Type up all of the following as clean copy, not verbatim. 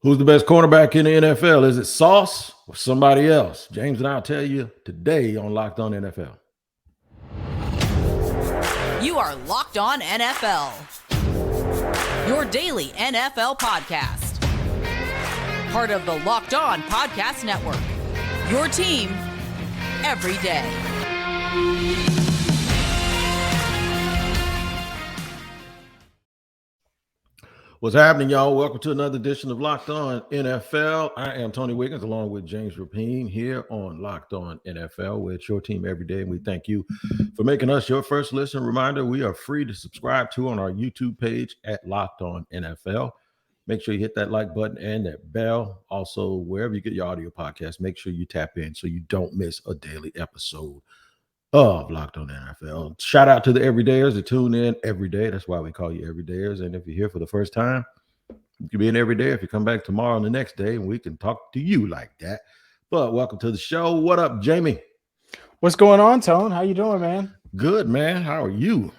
Who's the best cornerback in the NFL? Is it Sauce or somebody else? James and I'll tell you today on Locked On NFL. You are Locked On NFL, your daily NFL podcast. Part of the Locked On Podcast Network, your team every day. What's happening, y'all? Welcome to another edition of Locked On NFL. I am Tony Wiggins, along with James Rapien, here on Locked On NFL. We're your team every day, and we thank you for making us your first listen. Reminder, we are free to subscribe to on our YouTube page at Locked On NFL. Make sure you hit that like button and that bell. Also, wherever you get your audio podcast, make sure you tap in so you don't miss a daily episode of Locked On NFL. Shout out to the everydayers that tune in every day. That's why we call you everydayers. And if you're here for the first time, you can be an everyday if you come back tomorrow and the next day, and we can talk to you like that. But welcome to the show. What up, Jamie? What's going on, Tone? How you doing, man? Good, man. How are you?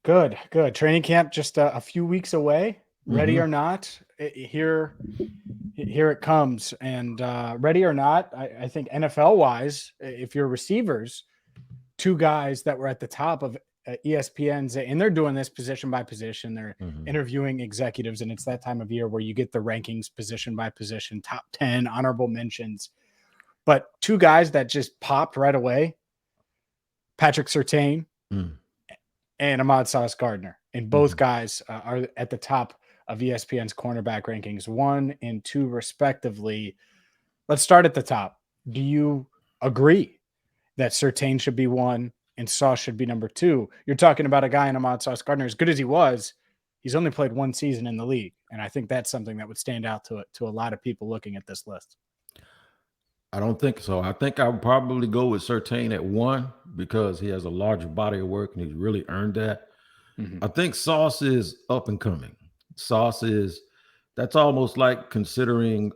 Good. Training camp just a few weeks away. Ready or not, here it comes. And ready or not, I think NFL-wise, if you're receivers, two guys that were at the top of ESPN's, and they're doing this position by position. They're interviewing executives, and it's that time of year where you get the rankings position by position, top 10, honorable mentions. But two guys that just popped right away, Patrick Surtain and Ahmad Gardner. And both guys are at the top of ESPN's cornerback rankings, 1 and 2 respectively. Let's start at the top. Do you agree that Surtain should be 1 and Sauce should be number 2? You're talking about a guy in Ahmad Gardner, as good as he was, he's only played 1 season in the league. And I think that's something that would stand out to a lot of people looking at this list. I don't think so. I think I would probably go with Surtain at 1 because he has a larger body of work and he's really earned that. I think Sauce is up and coming. Sauce is, that's almost like considering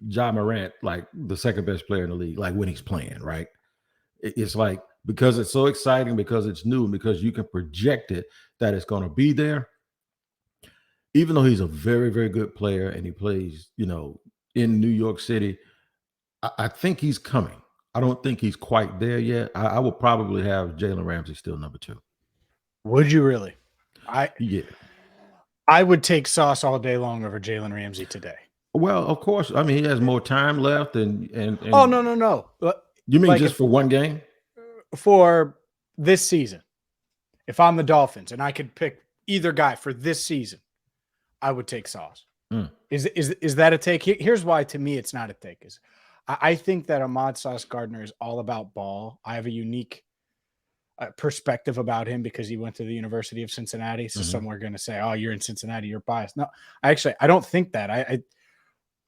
Ja Morant like the second best player in the league, like when he's playing, right? It's like, because it's so exciting, because it's new, and because you can project it that it's going to be there. Even though he's a very, very good player and he plays, in New York City, I think he's coming. I don't think he's quite there yet. I would probably have Jalen Ramsey still number 2. Would you really? Yeah. I would take Sauce all day long over Jalen Ramsey today. Well, of course. I mean, he has more time left, and Oh, no. You mean like just for one game? For this season. If I'm the Dolphins and I could pick either guy for this season, I would take Sauce. Is that a take? Here's why, to me, it's not a take. I think that Ahmad Gardner is all about ball. I have a unique perspective about him because he went to the University of Cincinnati. So some are going to say, oh, you're in Cincinnati, you're biased. No, I don't think that.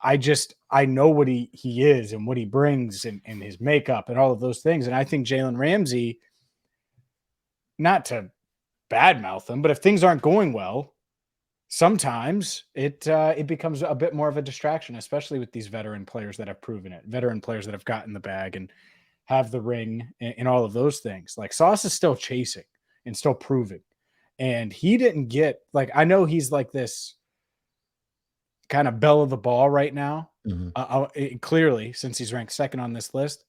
I know what he is and what he brings and his makeup and all of those things. And I think Jalen Ramsey, not to badmouth him, but if things aren't going well, sometimes it becomes a bit more of a distraction, especially with these veteran players that have proven it, veteran players that have gotten the bag and have the ring and all of those things. Like Sauce is still chasing and still proving. And he didn't get, like, I know he's like this kind of belle of the ball right now. Clearly, since he's ranked 2nd on this list,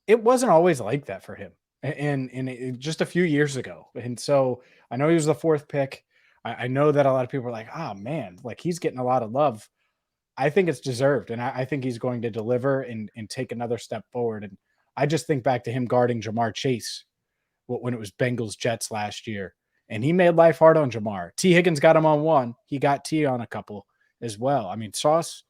it wasn't always like that for him. And just a few years ago. And so I know he was the 4th pick. I know that a lot of people are like, oh man, like he's getting a lot of love. I think it's deserved. And I think he's going to deliver and take another step forward. And I just think back to him guarding Jamar Chase when it was Bengals Jets last year. And he made life hard on Jamar. T. Higgins got him on 1. He got T on a couple as well. I mean, Sauce,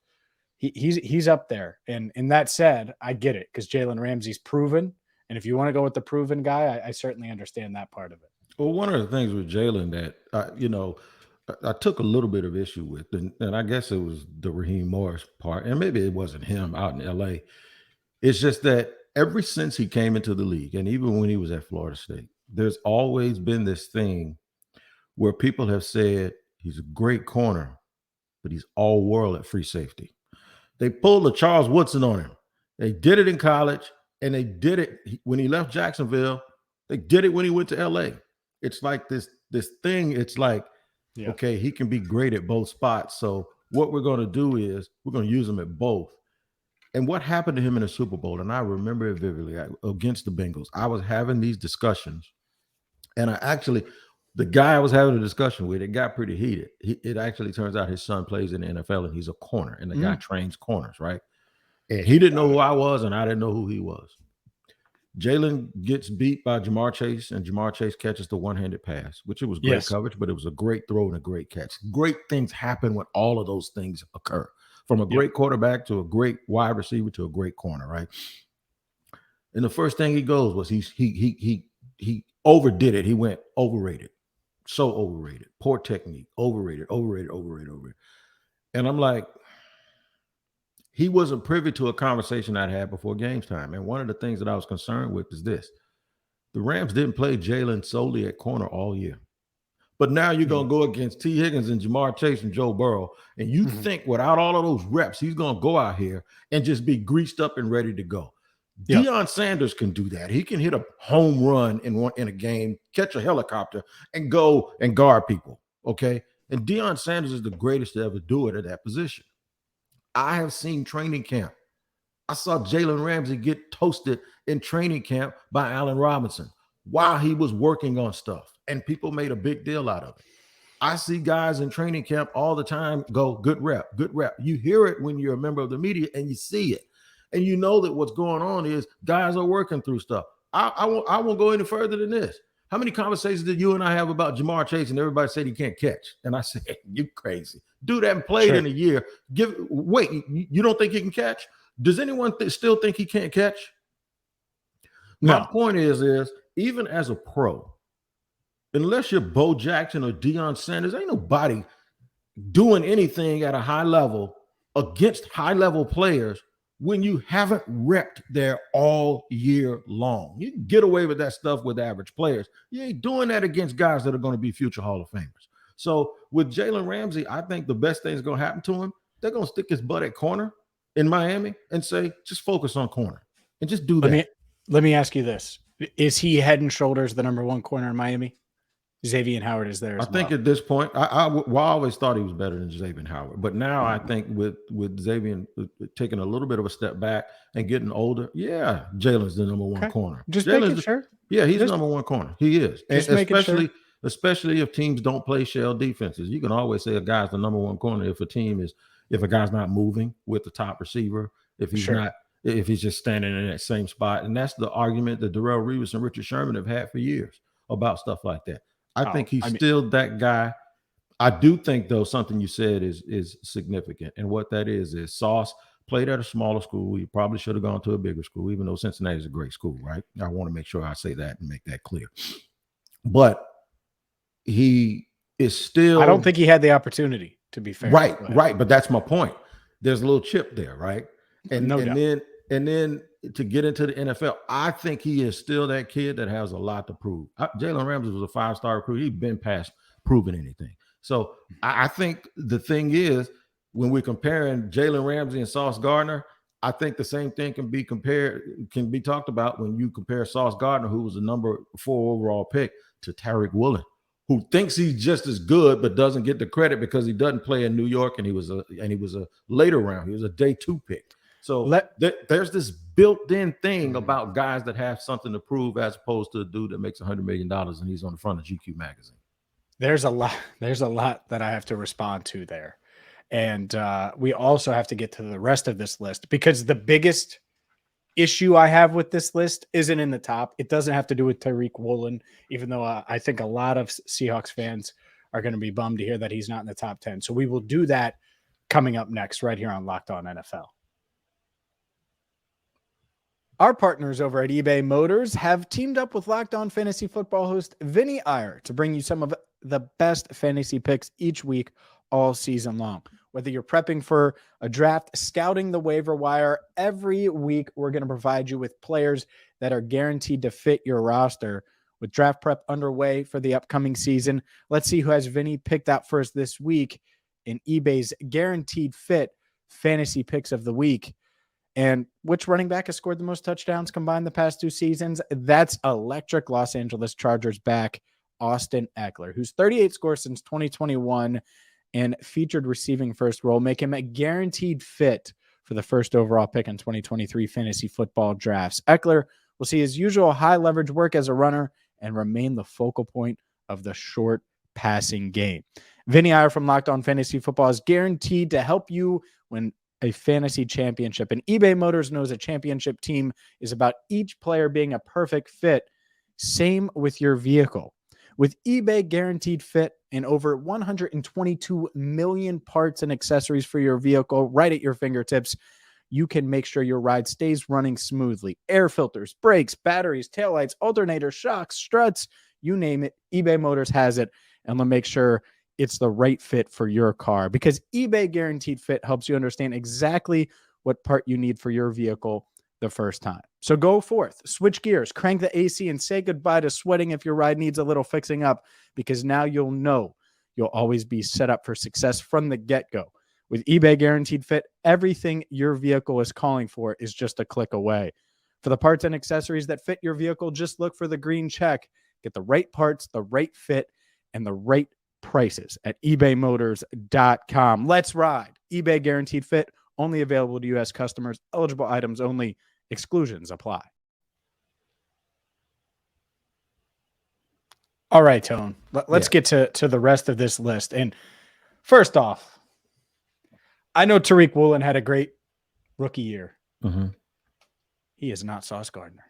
he's up there. And that said, I get it because Jalen Ramsey's proven. And if you want to go with the proven guy, I certainly understand that part of it. Well, one of the things with Jalen that, I took a little bit of issue with, and I guess it was the Raheem Morris part, and maybe it wasn't him out in L.A. It's just that ever since he came into the league, and even when he was at Florida State, there's always been this thing where people have said he's a great corner, but he's all world at free safety. They pulled a Charles Woodson on him. They did it in college, and they did it when he left Jacksonville. They did it when he went to L.A. It's like this thing. It's like Yeah. Okay, he can be great at both spots. So what we're going to do is we're going to use him at both. And what happened to him in the Super Bowl, and I remember it vividly, against the Bengals, I was having these discussions, and the guy I was having a discussion with, it got pretty heated. It actually turns out his son plays in the NFL, and he's a corner, and the guy trains corners, right? And he didn't know who I was, and I didn't know who he was. Jalen gets beat by Jamar Chase, and Jamar Chase catches the one-handed pass, which it was great coverage, but it was a great throw and a great catch. Great things happen when all of those things occur, from a great quarterback to a great wide receiver to a great corner, right? And the first thing he goes was he overdid it. He went overrated, so overrated, poor technique, overrated. And I'm like, he wasn't privy to a conversation I'd had before games time. And one of the things that I was concerned with is this. The Rams didn't play Jalen solely at corner all year. But now you're going to go against T. Higgins and Jamar Chase and Joe Burrow, and you think without all of those reps, he's going to go out here and just be greased up and ready to go. Deion Sanders can do that. He can hit a home run in a game, catch a helicopter, and go and guard people, okay? And Deion Sanders is the greatest to ever do it at that position. I have seen training camp. I saw Jalen Ramsey get toasted in training camp by Allen Robinson while he was working on stuff, and people made a big deal out of it. I see guys in training camp all the time go, good rep. You hear it when you're a member of the media and you see it. And you know that what's going on is guys are working through stuff. I won't go any further than this. How many conversations did you and I have about Jamar Chase and everybody said he can't catch? And I said, you crazy. Dude haven't played in a year. Wait, you don't think he can catch? Does anyone still think he can't catch? No. My point is even as a pro, unless you're Bo Jackson or Deion Sanders, ain't nobody doing anything at a high level against high-level players when you haven't repped there all year long. You can get away with that stuff with average players. You ain't doing that against guys that are going to be future Hall of Famers. So with Jalen Ramsey, I think the best thing is going to happen to him. They're going to stick his butt at corner in Miami and say, just focus on corner and just do that. Let me ask you this. Is he head and shoulders the number one corner in Miami? Xavier Howard is there as I think at this point, I always thought he was better than Xavier Howard. But now I think with Xavier taking a little bit of a step back and getting older, Jalen's the number one corner. Just making sure. Yeah, he's the number one corner. He is. And especially if teams don't play shell defenses. You can always say a guy's the number one corner if a guy's not moving with the top receiver, if he's just standing in that same spot. And that's the argument that Darrelle Revis and Richard Sherman have had for years about stuff like that. I think he's still that guy. I do think, though, something you said is significant. And what that is Sauce played at a smaller school. He probably should have gone to a bigger school, even though Cincinnati is a great school, right? I want to make sure I say that and make that clear. But he is still... I don't think he had the opportunity, to be fair. Right. But that's my point. There's a little chip there, right? And then to get into the NFL, I think he is still that kid that has a lot to prove. Jalen Ramsey was a 5-star recruit. He'd been past proving anything. So I think the thing is, when we're comparing Jalen Ramsey and Sauce Gardner, I think the same thing can be talked about when you compare Sauce Gardner, who was the number 4 overall pick, to Tariq Woolen, who thinks he's just as good but doesn't get the credit because he doesn't play in New York and he was a later round. He was a day 2 pick. So there's this built-in thing about guys that have something to prove as opposed to a dude that makes $100 million and he's on the front of GQ magazine. There's a lot that I have to respond to there. And we also have to get to the rest of this list because the biggest issue I have with this list isn't in the top. It doesn't have to do with Tariq Woolen, even though I think a lot of Seahawks fans are going to be bummed to hear that he's not in the top 10. So we will do that coming up next right here on Locked On NFL. Our partners over at eBay Motors have teamed up with Locked On Fantasy Football host Vinny Iyer to bring you some of the best fantasy picks each week all season long. Whether you're prepping for a draft, scouting the waiver wire, every week we're going to provide you with players that are guaranteed to fit your roster. With draft prep underway for the upcoming season, let's see who has Vinny picked out first this week in eBay's Guaranteed Fit Fantasy Picks of the Week. And which running back has scored the most touchdowns combined the past 2 seasons? That's electric Los Angeles Chargers back Austin Eckler, whose 38 scores since 2021 and featured receiving first role make him a guaranteed fit for the first overall pick in 2023 fantasy football drafts. Eckler will see his usual high leverage work as a runner and remain the focal point of the short passing game. Vinny Iyer from Locked On Fantasy Football is guaranteed to help you win a fantasy championship. And eBay Motors knows a championship team is about each player being a perfect fit. Same with your vehicle. With eBay Guaranteed Fit and over 122 million parts and accessories for your vehicle right at your fingertips, you can make sure your ride stays running smoothly. Air filters, brakes, batteries, taillights, alternators, shocks, struts, you name it, eBay Motors has it. And they'll make sure it's the right fit for your car, because eBay Guaranteed Fit helps you understand exactly what part you need for your vehicle the first time. So go forth, switch gears, crank the AC, and say goodbye to sweating if your ride needs a little fixing up, because now you'll know you'll always be set up for success from the get-go. With eBay Guaranteed Fit, everything your vehicle is calling for is just a click away. For the parts and accessories that fit your vehicle, just look for the green check. Get the right parts, the right fit, and the right prices at ebaymotors.com. Let's ride. eBay Guaranteed Fit, only available to U.S. customers, eligible items only, exclusions apply. All right, Tone, let's get to the rest of this list. And first off, I know Tariq Woolen had a great rookie year. Mm-hmm. He is not Sauce Gardner.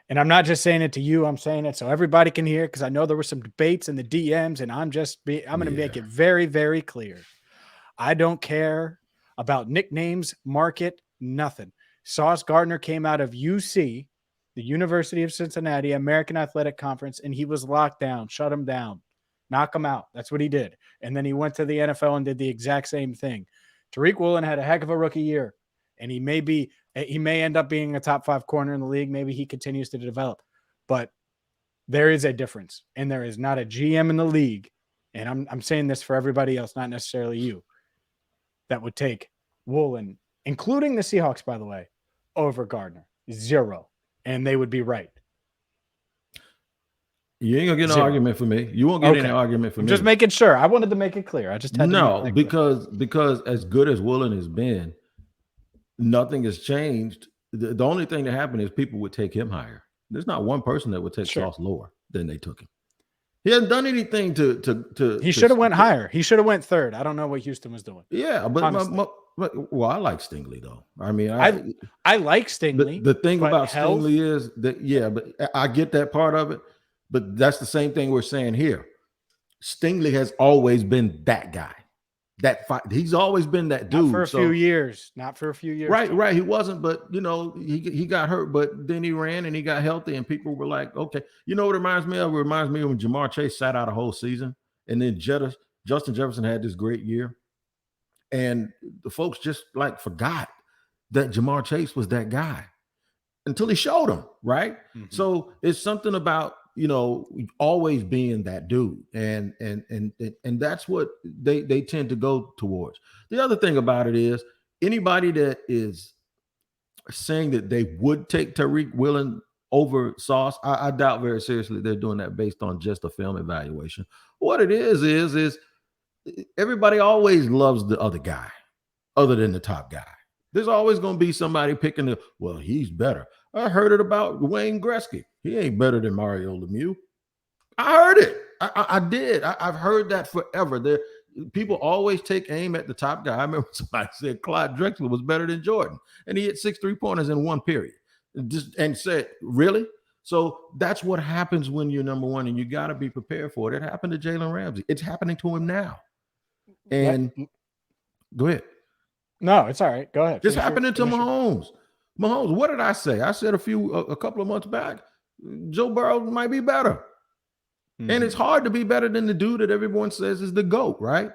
And I'm not just saying it to you. I'm saying it so everybody can hear, because I know there were some debates in the DMs, and I'm going to make it very, very clear. I don't care about nicknames, market, nothing. Sauce Gardner came out of UC, the University of Cincinnati, American Athletic Conference, and he was locked down, shut him down, knock him out. That's what he did. And then he went to the NFL and did the exact same thing. Tariq Woolen had a heck of a rookie year, and he may end up being a top 5 corner in the league. Maybe he continues to develop, but there is a difference, and there is not a GM in the league. And I'm saying this for everybody else, not necessarily you, that would take Woolen, including the Seahawks, by the way, over Gardner. 0. And they would be right. You ain't gonna get an argument for me. You won't get any argument for me. Just making sure. I wanted to make it clear. I just had to because as good as Woolen has been, nothing has changed. The only thing that happened is people would take him higher. There's not one person that would take Sauce lower than they took him. He hasn't done anything to He should have went higher. He should have went 3rd. I don't know what Houston was doing. Yeah, but I like Stingley though. I mean, I like Stingley. The thing about Stingley is that but I get that part of it. But that's the same thing we're saying here. Stingley has always been that guy. He's always been that dude. Not for a few years. Right. He wasn't, but he got hurt, but then he ran and he got healthy, and people were like, okay. You know what it reminds me of? It reminds me of when Jamar Chase sat out a whole season, and then Justin Jefferson had this great year. And the folks just forgot that Jamar Chase was that guy until he showed them, right? Mm-hmm. So it's something about always being that dude, and that's what they tend to go towards. The other thing about it is anybody that is saying that they would take Tariq Woolen over Sauce, I doubt very seriously they're doing that based on just a film evaluation. What it is everybody always loves the other guy, other than the top guy. There's always going to be somebody picking he's better. I heard it about Wayne Gretzky. He ain't better than Mario Lemieux. I heard it. I did. I've heard that forever. People always take aim at the top guy. I remember somebody said Clyde Drexler was better than Jordan, and he hit 6 3-pointers in one period. And said, really? So that's what happens when you're number one, and you got to be prepared for it. It happened to Jalen Ramsey. It's happening to him now. And go ahead. No, it's all right. Go ahead. It's happening to Mahomes. Mahomes, what did I say? I said a couple of months back, Joe Burrow might be better. Mm-hmm. And it's hard to be better than the dude that everyone says is the GOAT, right?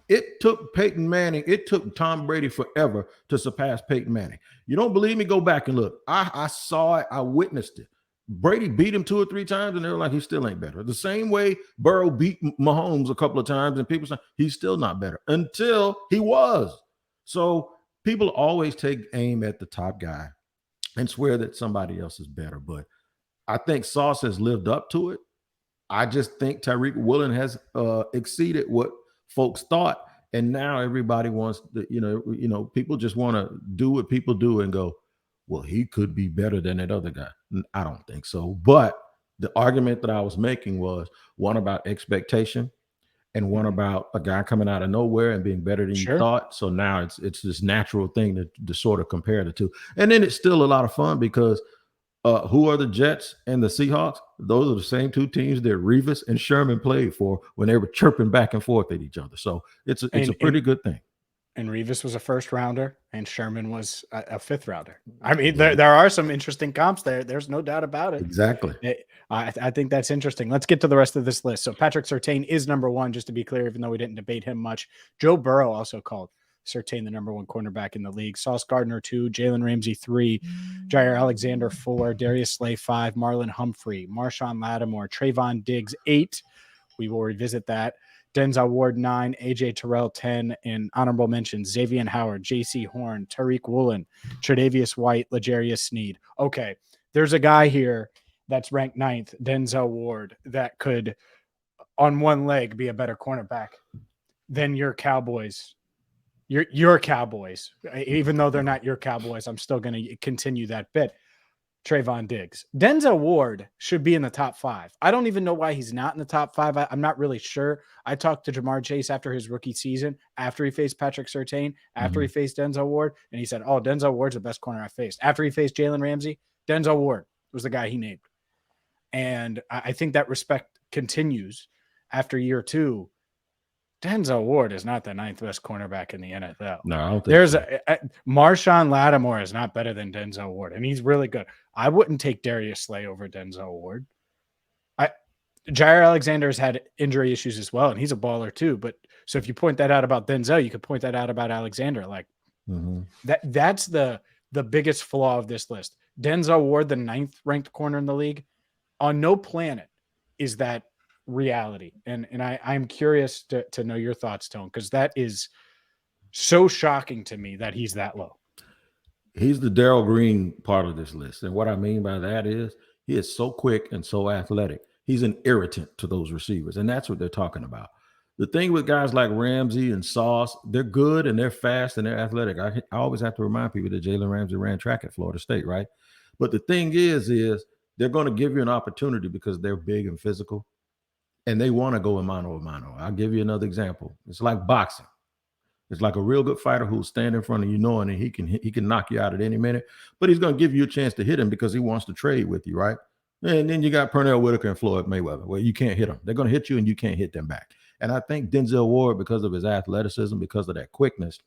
It took Peyton Manning, it took Tom Brady forever to surpass Peyton Manning. You don't believe me? Go back and look. I saw it. I witnessed it. Brady beat him 2 or 3 times, and they were like, he still ain't better. The same way Burrow beat Mahomes a couple of times, and people say he's still not better until he was. So people always take aim at the top guy and swear that somebody else is better. But I think Sauce has lived up to it. I just think Tyreek Woolen has exceeded what folks thought. And now everybody wants to, people just want to do what people do and go, well, he could be better than that other guy. I don't think so. But the argument that I was making was one about expectation and one about a guy coming out of nowhere and being better than you thought. So now it's this natural thing to sort of compare the two. And then it's still a lot of fun because who are the Jets and the Seahawks? Those are the same two teams that Revis and Sherman played for when they were chirping back and forth at each other. So it's a pretty good thing. And Revis was a first rounder and Sherman was a fifth rounder. I mean, there are some interesting comps there. There's no doubt about it. Exactly. I think that's interesting. Let's get to the rest of this list. So Patrick Surtain is number one, just to be clear, even though we didn't debate him much. Joe Burrow also called Surtain the number one cornerback in the league. Sauce Gardner 2, Jalen Ramsey 3, Jair Alexander 4, Darius Slay 5, Marlon Humphrey, Marshawn Lattimore, Trayvon Diggs 8. We will revisit that. Denzel Ward 9, AJ Terrell 10, and honorable mentions Xavier Howard, JC Horn, Tariq Woolen, Tre'Davious White, L'Jarius Sneed. Okay, there's a guy here that's ranked 9th, Denzel Ward, that could on one leg be a better cornerback than your Cowboys. Your Cowboys, even though they're not your Cowboys, I'm still going to continue that bit. Trayvon Diggs. Denzel Ward should be in the top 5. I don't even know why he's not in the top 5. I'm not really sure. I talked to Jamar Chase after his rookie season, after he faced Patrick Surtain, after he faced Denzel Ward, and he said, oh, Denzel Ward's the best corner I faced. After he faced Jalen Ramsey, Denzel Ward was the guy he named. And I think that respect continues after year 2. Denzel Ward is not the 9th best cornerback in the NFL. No, I don't think so. Marshawn Lattimore is not better than Denzel Ward, and he's really good. I wouldn't take Darius Slay over Denzel Ward. Jair Alexander's had injury issues as well, and he's a baller too. But so if you point that out about Denzel, you could point that out about Alexander. Like that's the biggest flaw of this list. Denzel Ward, the 9th ranked corner in the league, on no planet is that reality. And I'm curious to know your thoughts, Tone, because that is so shocking to me that he's that low. He's the Darrell Green part of this list. And what I mean by that is he is so quick and so athletic. He's an irritant to those receivers. And that's what they're talking about. The thing with guys like Ramsey and Sauce, they're good and they're fast and they're athletic. I always have to remind people that Jalen Ramsey ran track at Florida State, right? But the thing is they're going to give you an opportunity because they're big and physical. And they want to go in mano a mano. I'll give you another example. It's like boxing. It's like a real good fighter who'll stand in front of you knowing that he can knock you out at any minute, but he's going to give you a chance to hit him because he wants to trade with you, right? And then you got Pernell Whitaker and Floyd Mayweather, where you can't hit them. They're going to hit you and you can't hit them back. And I think Denzel Ward, because of his athleticism, because of that quickness,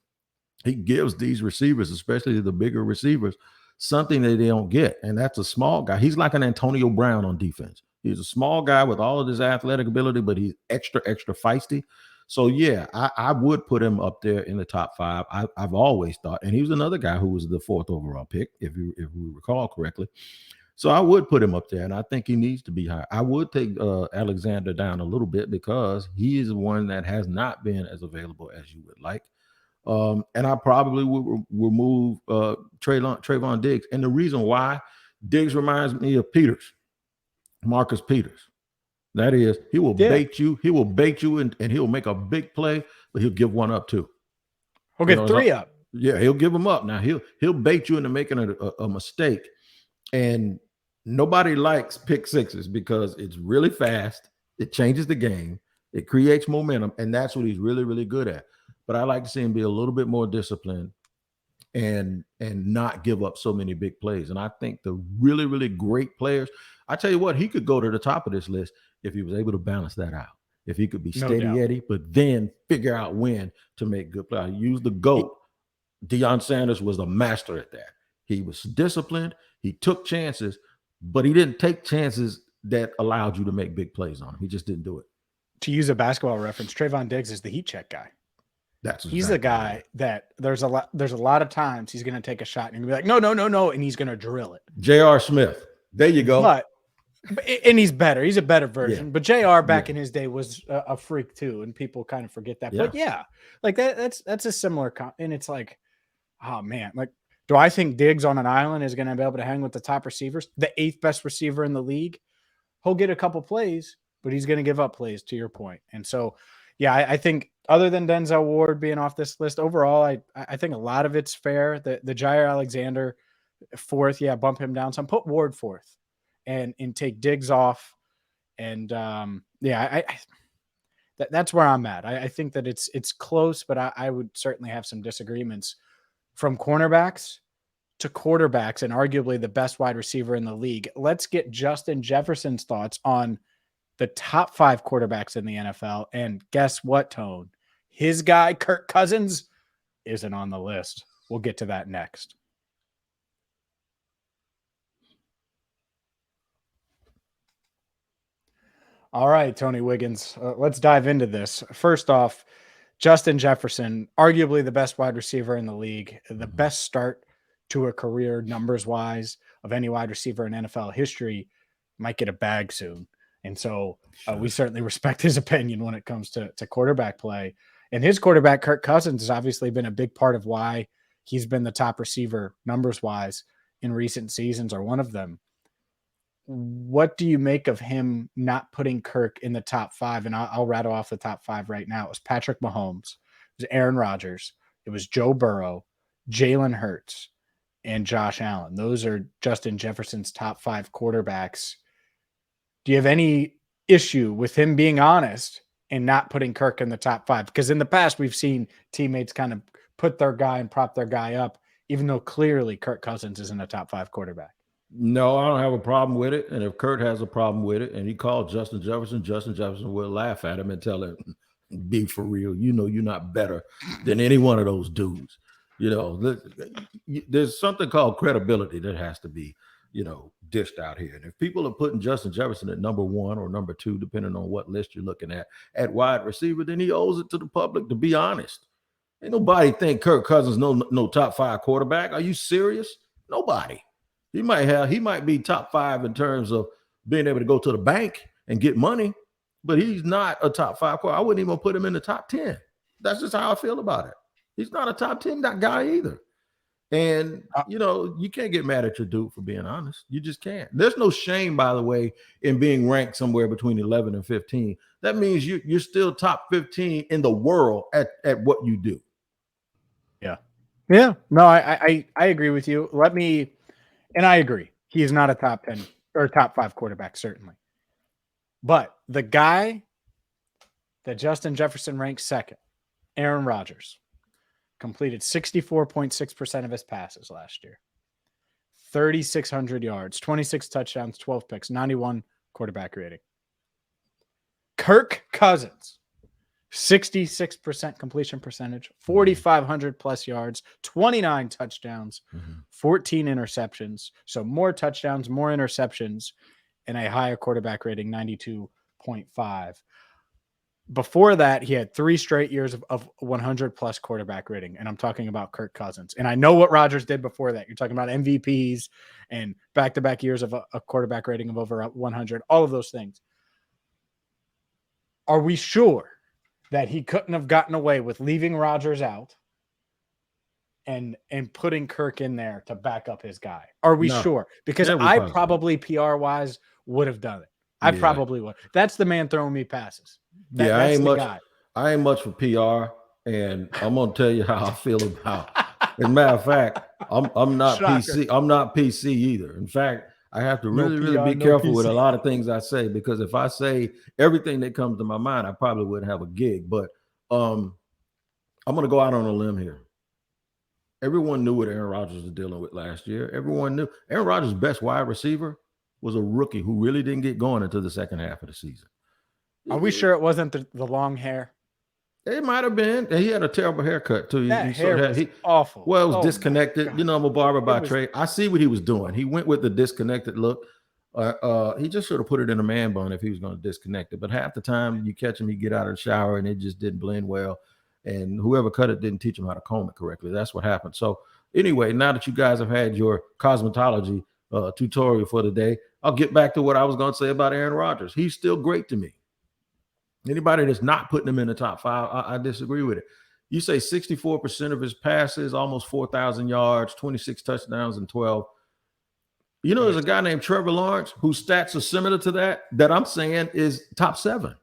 he gives these receivers, especially the bigger receivers, something that they don't get. And that's a small guy. He's like an Antonio Brown on defense. He's a small guy with all of his athletic ability, but he's extra feisty. So, yeah, I would put him up there in the top 5. I've always thought. And he was another guy who was the 4th overall pick, if we recall correctly. So I would put him up there, and I think he needs to be high. I would take Alexander down a little bit because he is one that has not been as available as you would like. And I probably would remove Trayvon Diggs. And the reason why, Diggs reminds me of Marcus Peters. That is, he will bait you. He will bait you and he'll make a big play, but he'll give one up too. He'll get 3 up. Yeah, he'll give them up. Now he'll bait you into making a mistake. And nobody likes pick sixes because it's really fast. It changes the game. It creates momentum. And that's what he's really, really good at. But I like to see him be a little bit more disciplined and not give up so many big plays. And I think the really, really great players, I tell you what, he could go to the top of this list if he was able to balance that out. If he could be steady Eddie, but then figure out when to make good plays. Use the GOAT. Deion Sanders was a master at that. He was disciplined. He took chances, but he didn't take chances that allowed you to make big plays on him. He just didn't do it. To use a basketball reference, Trayvon Diggs is the heat check guy. He's the guy that there's a lot of times he's going to take a shot and he'll be like, no, and he's going to drill it. J.R. Smith. There you go. And he's better. He's a better version. Yeah. But J.R. back in his day was a freak too, and people kind of forget that. Yeah. But like that's a similar and it's like, oh man, like, do I think Diggs on an island is going to be able to hang with the top receivers, the 8th best receiver in the league? He'll get a couple plays, but he's going to give up plays, to your point. And so, yeah, I think other than Denzel Ward being off this list, overall, I think a lot of it's fair. The Jair Alexander fourth, yeah, bump him down some, put Ward fourth, and take Diggs off. And that's where I'm at. I think that it's close, but I would certainly have some disagreements from cornerbacks to quarterbacks and arguably the best wide receiver in the league. Let's get Justin Jefferson's thoughts on the top 5 quarterbacks in the NFL. And guess what, Tone? His guy, Kirk Cousins, isn't on the list. We'll get to that next. All right, Tony Wiggins, let's dive into this. First off, Justin Jefferson, arguably the best wide receiver in the league, the best start to a career numbers-wise of any wide receiver in NFL history, might get a bag soon. And so we certainly respect his opinion when it comes to quarterback play. And his quarterback, Kirk Cousins, has obviously been a big part of why he's been the top receiver numbers-wise in recent seasons, or one of them. What do you make of him not putting Kirk in the top 5? And I'll rattle off the top 5 right now. It was Patrick Mahomes, it was Aaron Rodgers, it was Joe Burrow, Jalen Hurts, and Josh Allen. Those are Justin Jefferson's top 5 quarterbacks. Do you have any issue with him being honest and not putting Kirk in the top 5? Because in the past, we've seen teammates kind of put their guy and prop their guy up, even though clearly Kirk Cousins isn't a top 5 quarterback. No, I don't have a problem with it. And if Kurt has a problem with it and he called Justin Jefferson will laugh at him and tell him, be for real. You know, you're not better than any one of those dudes. You know, there's something called credibility that has to be, dished out here. And if people are putting Justin Jefferson at number 1 or number 2, depending on what list you're looking at wide receiver, then he owes it to the public to be honest. Ain't nobody think Kirk Cousins no top 5 quarterback. Are you serious? Nobody. He might be top 5 in terms of being able to go to the bank and get money, but he's not a top 5 quarterback. I wouldn't even put him in the top 10. That's just how I feel about it. He's not a top 10 guy either. And, you can't get mad at your dude for being honest. You just can't. There's no shame, by the way, in being ranked somewhere between 11 and 15. That means you're still top 15 in the world at what you do. Yeah. Yeah. No, I agree with you. And I agree. He is not a top 10 or top 5 quarterback, certainly. But the guy that Justin Jefferson ranks second, Aaron Rodgers, completed 64.6% of his passes last year. 3,600 yards, 26 touchdowns, 12 picks, 91 quarterback rating. Kirk Cousins, 66% completion percentage, 4,500 plus yards, 29 touchdowns, 14 interceptions. So more touchdowns, more interceptions, and a higher quarterback rating, 92.5. Before that, he had 3 straight years of 100 plus quarterback rating. And I'm talking about Kirk Cousins. And I know what Rodgers did before that. You're talking about MVPs and back-to-back years of a quarterback rating of over 100, all of those things. Are we sure that he couldn't have gotten away with leaving Rodgers out and putting Kirk in there to back up his guy? Are we sure? Because I probably PR-wise would have done it. I probably would. That's the man throwing me passes. I ain't much for PR, and I'm gonna tell you how I feel about. As a matter of fact, I'm not PC. I'm not PC either. In fact, I have to really be careful with a lot of things I say, because if I say everything that comes to my mind, I probably wouldn't have a gig. But I'm gonna go out on a limb here. Everyone knew what Aaron Rodgers was dealing with last year. Everyone knew Aaron Rodgers' best wide receiver was a rookie who really didn't get going until the second half of the season. Are we sure it wasn't the long hair? It might have been. He had a terrible haircut too. That hair was awful. Well, it was disconnected. I'm a barber by trade. I see what he was doing. He went with the disconnected look. He just should have put it in a man bun if he was going to disconnect it. But half the time you catch him, he get out of the shower and it just didn't blend well. And whoever cut it didn't teach him how to comb it correctly. That's what happened. So anyway, now that you guys have had your cosmetology tutorial for the day, I'll get back to what I was going to say about Aaron Rodgers. He's still great to me. Anybody that's not putting him in the top 5, I disagree with it. You say 64% of his passes, almost 4,000 yards, 26 touchdowns, and 12. You know, there's a guy named Trevor Lawrence whose stats are similar to that I'm saying is top 7.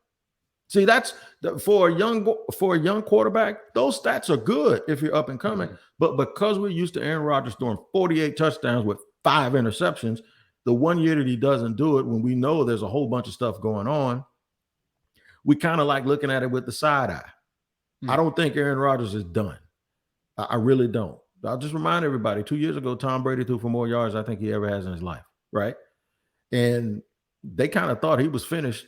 See, that's for a young quarterback. Those stats are good if you're up and coming. But because we're used to Aaron Rodgers throwing 48 touchdowns with 5 interceptions, the one year that he doesn't do it, when we know there's a whole bunch of stuff going on, we kind of like looking at it with the side eye. I don't think Aaron Rodgers is done. I really don't. I'll just remind everybody, 2 years ago, Tom Brady threw for more yards I think he ever has in his life, right? And they kind of thought he was finished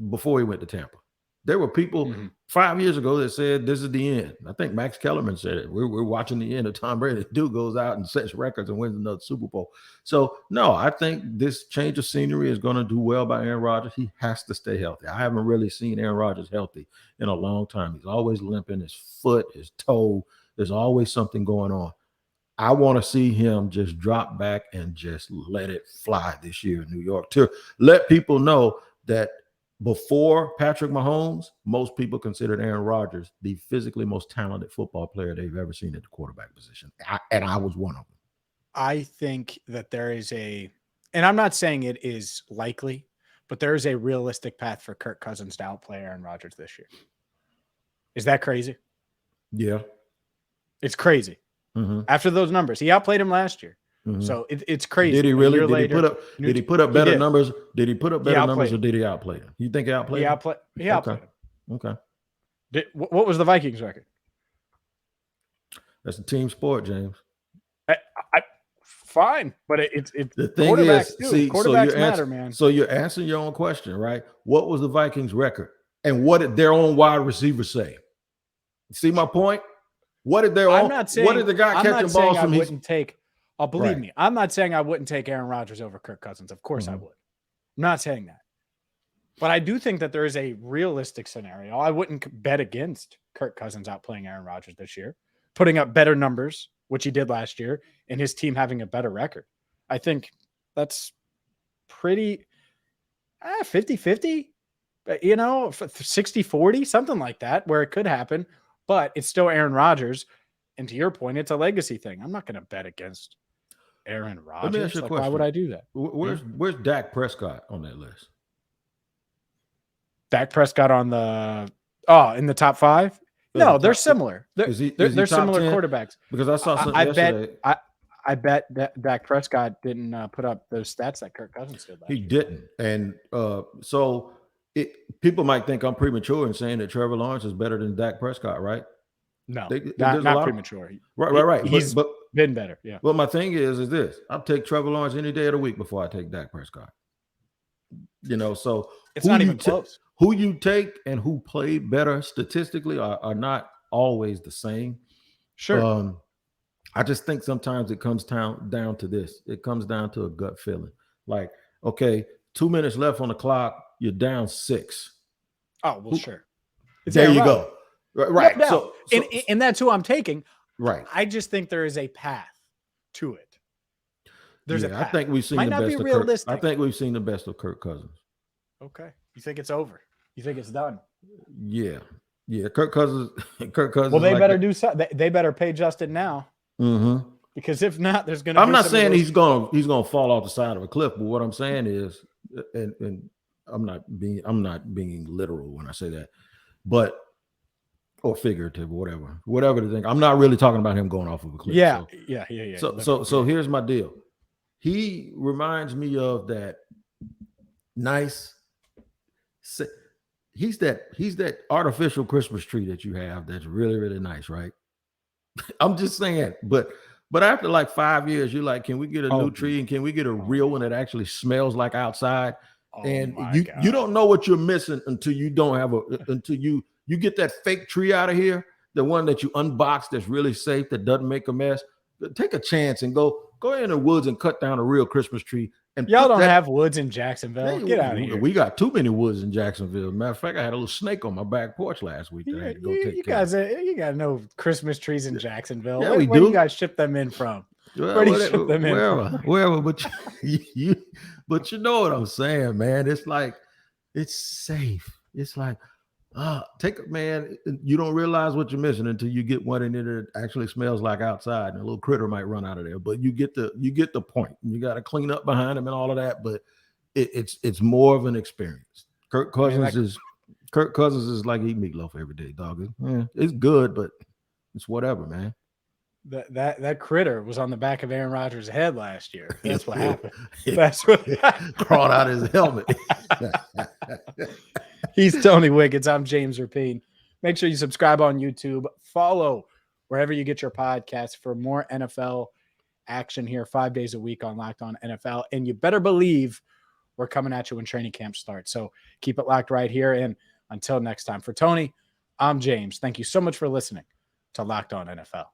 before he went to Tampa. There were people 5 years ago that said this is the end. I think Max Kellerman said it. We're watching the end of Tom Brady. The dude goes out and sets records and wins another Super Bowl. So, no, I think this change of scenery is going to do well by Aaron Rodgers. He has to stay healthy. I haven't really seen Aaron Rodgers healthy in a long time. He's always limping, his foot, his toe. There's always something going on. I want to see him just drop back and just let it fly this year in New York to let people know that before Patrick Mahomes, most people considered Aaron Rodgers the physically most talented football player they've ever seen at the quarterback position. And I was one of them. I think that there is and I'm not saying it is likely, but there is a realistic path for Kirk Cousins to outplay Aaron Rodgers this year. Is that crazy? Yeah. It's crazy. After those numbers, he outplayed him last year. So it's crazy. Did he really? Did he put up better numbers? Did he put up better numbers, or did he outplay him? You think he outplayed him? He outplayed him. Okay. What was the Vikings record? That's a team sport, James. Fine, but it's the thing is, quarterbacks matter, man. So you're answering your own question, right? What was the Vikings record, and what did their own wide receiver say? See my point? What did their own? What did the guy catching balls from? Believe me, I'm not saying I wouldn't take Aaron Rodgers over Kirk Cousins. Of course I would. I'm not saying that. But I do think that there is a realistic scenario. I wouldn't bet against Kirk Cousins outplaying Aaron Rodgers this year, putting up better numbers, which he did last year, and his team having a better record. I think that's pretty 50-50, 60-40, something like that, where it could happen. But it's still Aaron Rodgers. And to your point, it's a legacy thing. I'm not going to bet against Aaron Rodgers. Let me ask you a question. Why would I do that? Where's Dak Prescott on that list? Dak Prescott in the top 5? No, they're similar. They're similar 10? Quarterbacks. Because I saw something yesterday. I bet that Dak Prescott didn't put up those stats that Kirk Cousins did last year. He didn't. And so people might think I'm premature in saying that Trevor Lawrence is better than Dak Prescott, right? No, not premature. Right. He's been better. Yeah. But my thing is this: I'll take Trevor Lawrence any day of the week before I take Dak Prescott. So it's not even close. Who you take and who played better statistically are not always the same. Sure. I just think sometimes it comes down to this. It comes down to a gut feeling. Like, okay, 2 minutes left on the clock, you're down 6. Oh, well, sure. There you go. Right. No, so and that's who I'm taking. Right. I just think there is a path to it. There's a path. I think we've seen the best of Kirk. I think we've seen the best of Kirk Cousins. Okay. You think it's over? You think it's done? Yeah. Kirk Cousins. Well, they better do something. They better pay Justin now. Because if not, there's going to. I'm not saying he's going to fall off the side of a cliff, but what I'm saying is, and I'm not being literal when I say that, but. Or figurative, whatever the thing. I'm not really talking about him going off of a cliff. Yeah. So here's my deal. He reminds me of that nice. He's that artificial Christmas tree that you have that's really, really nice, right? I'm just saying, but after like 5 years, you're like, can we get a new tree and can we get a real one that actually smells like outside? And you don't know what you're missing until you don't have until you get that fake tree out of here, the one that you unbox that's really safe, that doesn't make a mess. Take a chance and go in the woods and cut down a real Christmas tree. And y'all don't have woods in Jacksonville. Get out of here. We got too many woods in Jacksonville. Matter of fact, I had a little snake on my back porch last week that I had to go take care of. You got no Christmas trees in Jacksonville. Yeah, we do. Where do you guys ship them in from? Where do you ship them in from? Wherever, but you know what I'm saying, man. It's like, it's safe. It's like, Man, you don't realize what you're missing until you get one in there that actually smells like outside, and a little critter might run out of there. But you get the point. You got to clean up behind him and all of that. But it's more of an experience. Kirk Cousins is like eating meatloaf every day, dog. It's good, but it's whatever, man. That critter was on the back of Aaron Rodgers' head last year. That's what happened. That's what crawled out his helmet. He's Tony Wiggins. I'm James Rapien. Make sure you subscribe on YouTube. Follow wherever you get your podcasts for more NFL action here 5 days a week on Locked On NFL. And you better believe we're coming at you when training camp starts. So keep it locked right here. And until next time, for Tony, I'm James. Thank you so much for listening to Locked On NFL.